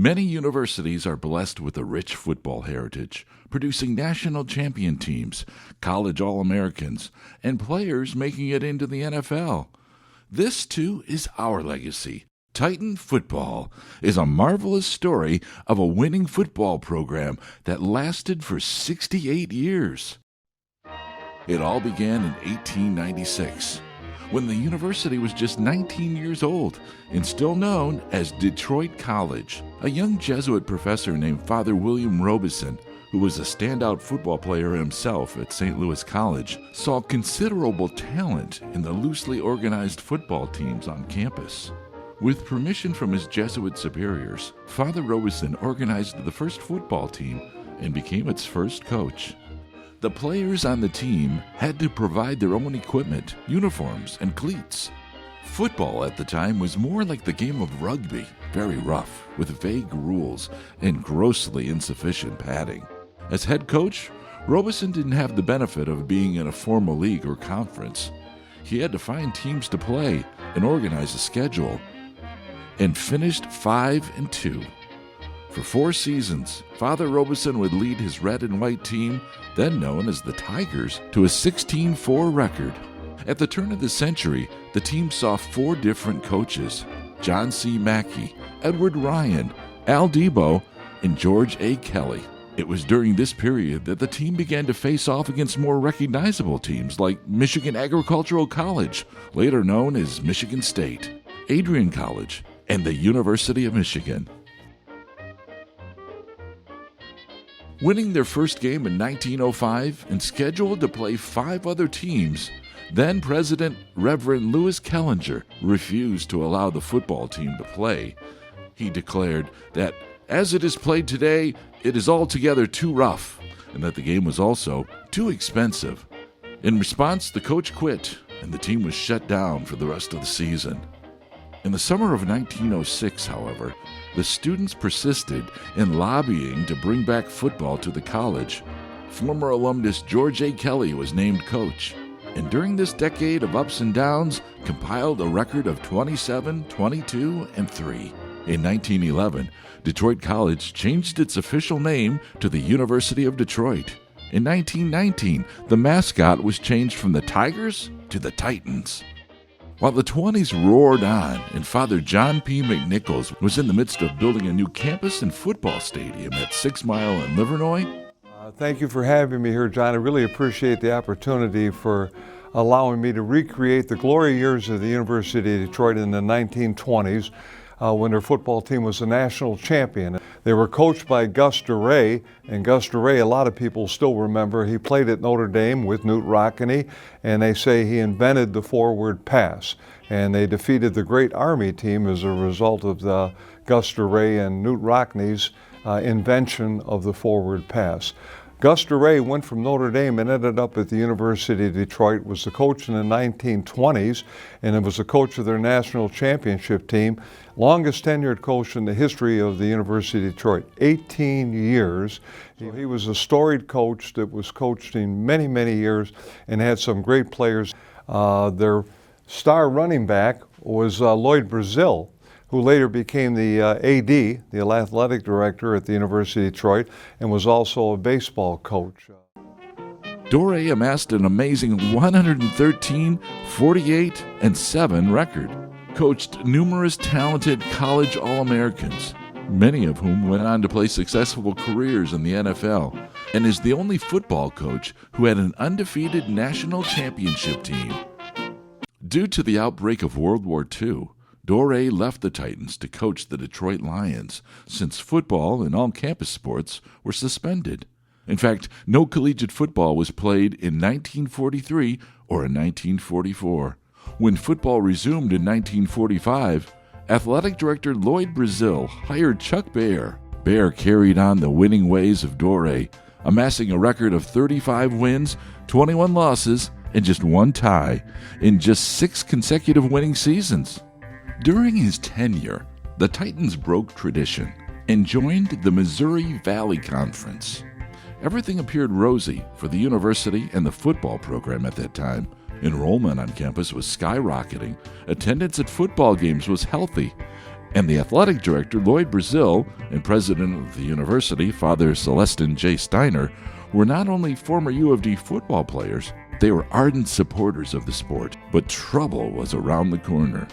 Many universities are blessed with a rich football heritage, producing national champion teams, college All-Americans, and players making it into the NFL. This, too, is our legacy. Titan football is a marvelous story of a winning football program that lasted for 68 years. It all began in 1896, when the university was just 19 years old and still known as Detroit College. A young Jesuit professor named Father William Robeson, who was a standout football player himself at St. Louis College, saw considerable talent in the loosely organized football teams on campus. With permission from his Jesuit superiors, Father Robeson organized the first football team and became its first coach. The players on the team had to provide their own equipment, uniforms, and cleats. Football at the time was more like the game of rugby, very rough, with vague rules and grossly insufficient padding. As head coach, Robeson didn't have the benefit of being in a formal league or conference. He had to find teams to play and organize a schedule, and finished 5-2. For 4 seasons, Father Robeson would lead his red and white team, then known as the Tigers, to a 16-4 record. At the turn of the century, the team saw 4 different coaches: John C. Mackey, Edward Ryan, Al Debo, and George A. Kelly. It was during this period that the team began to face off against more recognizable teams like Michigan Agricultural College, later known as Michigan State, Adrian College, and the University of Michigan. Winning their first game in 1905 and scheduled to play 5 other teams, then President Reverend Louis Kellinger refused to allow the football team to play. He declared that, as it is played today, it is altogether too rough, and that the game was also too expensive. In response, the coach quit, and the team was shut down for the rest of the season. In the summer of 1906, however, the students persisted in lobbying to bring back football to the college. Former alumnus George A. Kelly was named coach, and during this decade of ups and downs, compiled a record of 27, 22, and 3. In 1911, Detroit College changed its official name to the University of Detroit. In 1919, the mascot was changed from the Tigers to the Titans. While the 20s roared on and Father John P. McNichols was in the midst of building a new campus and football stadium at 6 Mile in Livernois. Thank you for having me here, John. I really appreciate the opportunity for allowing me to recreate the glory years of the University of Detroit in the 1920s when their football team was a national champion. They were coached by Gus DeRay, and Gus DeRay, a lot of people still remember, he played at Notre Dame with Knute Rockne, and they say he invented the forward pass. And they defeated the great Army team as a result of the Gus DeRay and Knute Rockne's invention of the forward pass. Gus DeRay went from Notre Dame and ended up at the University of Detroit, was the coach in the 1920s, and was the coach of their national championship team. Longest tenured coach in the history of the University of Detroit, 18 years. So he was a storied coach that was coached in many, many years and had some great players. Their star running back was Lloyd Brazil, who later became the AD, the athletic director at the University of Detroit, and was also a baseball coach. DeRay amassed an amazing 113, 48, and 7 record, coached numerous talented college All-Americans, many of whom went on to play successful careers in the NFL, and is the only football coach who had an undefeated national championship team. Due to the outbreak of World War II, DeRay left the Titans to coach the Detroit Lions, since football and all campus sports were suspended. In fact, no collegiate football was played in 1943 or in 1944. When football resumed in 1945, athletic director Lloyd Brazil hired Chuck Bear. Bear carried on the winning ways of DeRay, amassing a record of 35 wins, 21 losses, and just 1 tie in just 6 consecutive winning seasons. During his tenure, the Titans broke tradition and joined the Missouri Valley Conference. Everything appeared rosy for the university and the football program at that time. Enrollment on campus was skyrocketing, attendance at football games was healthy, And the athletic director, Lloyd Brazil, and president of the university, Father Celestin J. Steiner, were not only former U of D football players, they were ardent supporters of the sport, but trouble was around the corner.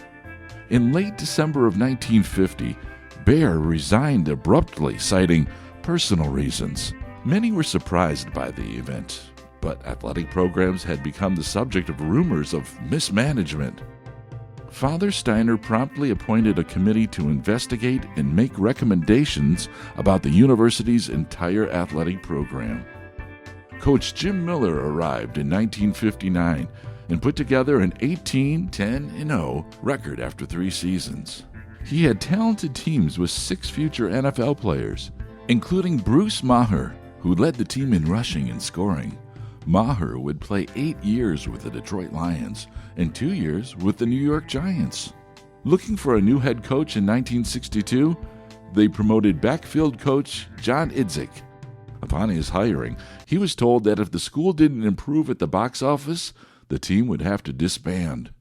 In late December of 1950, Baer resigned abruptly, citing personal reasons. Many were surprised by the event, but athletic programs had become the subject of rumors of mismanagement. Father Steiner promptly appointed a committee to investigate and make recommendations about the university's entire athletic program. Coach Jim Miller arrived in 1959 and put together an 18-10-0 record after 3 seasons. He had talented teams with 6 future NFL players, including Bruce Maher, who led the team in rushing and scoring. Maher would play 8 years with the Detroit Lions and 2 years with the New York Giants. Looking for a new head coach in 1962, they promoted backfield coach John Idzik. Upon his hiring, he was told that if the school didn't improve at the box office, the team would have to disband.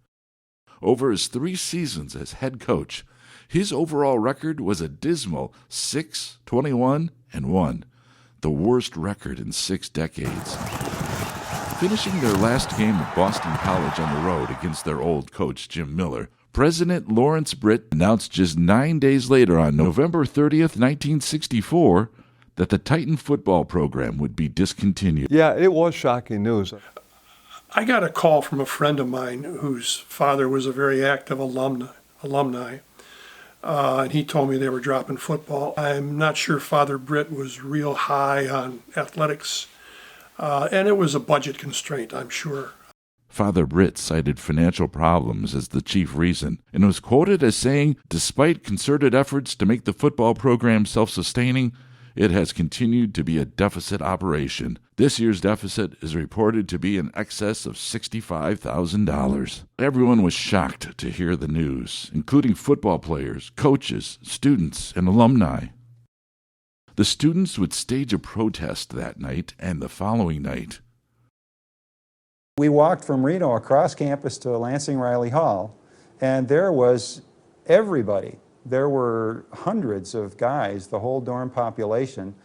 Over his 3 seasons as head coach, his overall record was a dismal 6-21-1, the worst record in 6 decades. Finishing their last game at Boston College on the road against their old coach, Jim Miller, President Lawrence Britt announced just 9 days later on November 30th, 1964, that the Titan football program would be discontinued. Yeah, it was shocking news. I got a call from a friend of mine whose father was a very active alumni, and he told me they were dropping football. I'm not sure Father Britt was real high on athletics, and it was a budget constraint, I'm sure. Father Britt cited financial problems as the chief reason and was quoted as saying, despite concerted efforts to make the football program self-sustaining, it has continued to be a deficit operation. This year's deficit is reported to be in excess of $65,000. Everyone was shocked to hear the news, including football players, coaches, students, and alumni. The students would stage a protest that night and the following night. We walked from Reno across campus to Lansing Riley Hall, and there was everybody. There were hundreds of guys, the whole dorm population.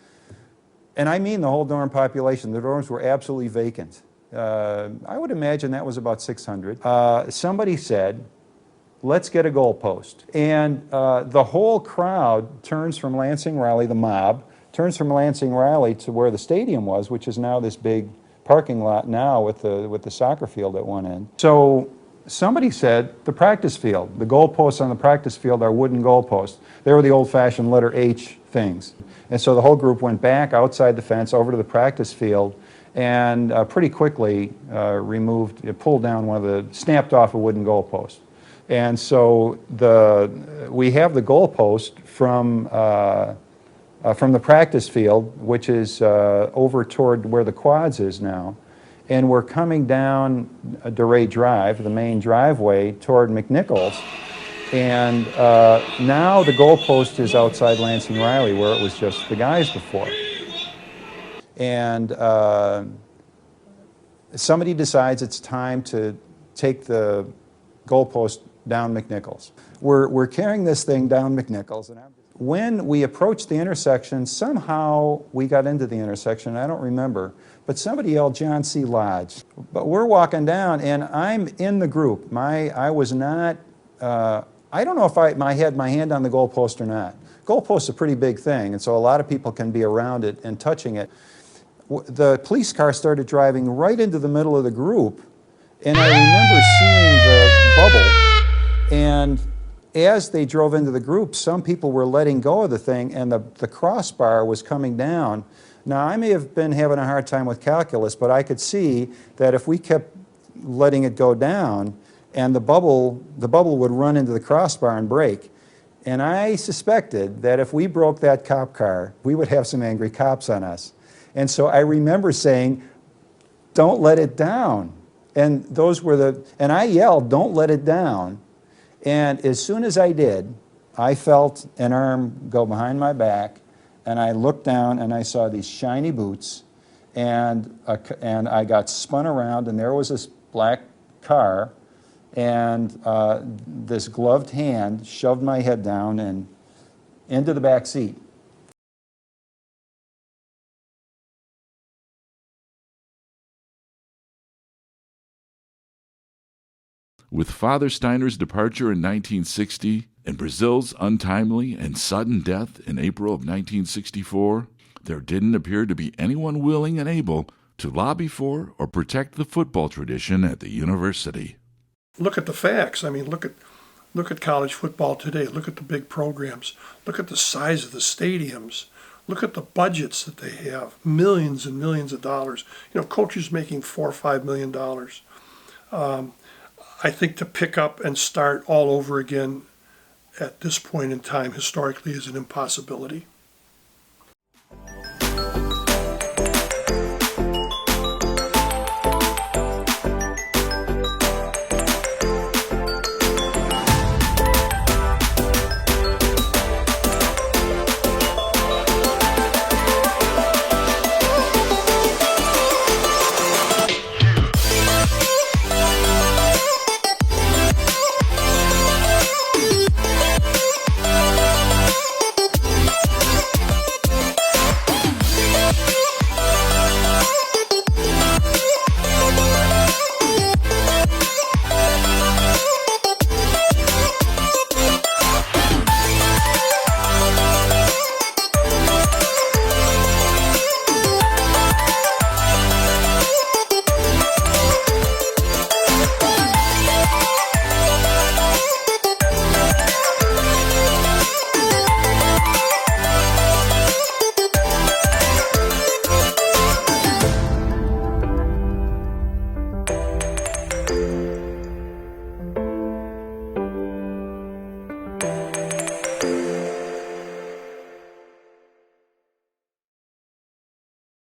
And I mean the whole dorm population. The dorms were absolutely vacant. I would imagine that was about 600. Somebody said, let's get a goalpost. And the whole crowd turns from Lansing Riley, the mob, turns from Lansing Riley to where the stadium was, which is now this big parking lot now with the soccer field at one end. So somebody said the practice field, the goalposts on the practice field are wooden goalposts. They were the old-fashioned letter H things. And so the whole group went back outside the fence over to the practice field and pretty quickly pulled down snapped off a wooden goalpost. And so we have the goalpost from the practice field, which is over toward where the quads is now. And we're coming down DeRay Drive, the main driveway, toward McNichols. And now the goalpost is outside Lansing Riley, where it was just the guys before. And somebody decides it's time to take the goalpost down McNichols. We're carrying this thing down McNichols. And when we approached the intersection, somehow we got into the intersection, I don't remember, but somebody yelled John C. Lodge. But we're walking down, and I'm in the group. I was not, I don't know if I had my hand on the goalpost or not. Goalpost's a pretty big thing, and so a lot of people can be around it and touching it. The police car started driving right into the middle of the group, and I remember seeing the bubble, and as they drove into the group, some people were letting go of the thing, and the crossbar was coming down. Now, I may have been having a hard time with calculus, but I could see that if we kept letting it go down, and the bubble would run into the crossbar and break. And I suspected that if we broke that cop car, we would have some angry cops on us. And so I remember saying, don't let it down. And and I yelled, don't let it down. And as soon as I did, I felt an arm go behind my back, and I looked down and I saw these shiny boots, and I got spun around, and there was this black car, and this gloved hand shoved my head down and into the back seat. With Father Steiner's departure in 1960 and Brazil's untimely and sudden death in April of 1964, there didn't appear to be anyone willing and able to lobby for or protect the football tradition at the university. Look at the facts. I mean, look at college football today. Look at the big programs. Look at the size of the stadiums. Look at the budgets that they have, millions and millions of dollars. You know, coaches making $4 or $5 million. I think to pick up and start all over again at this point in time historically is an impossibility.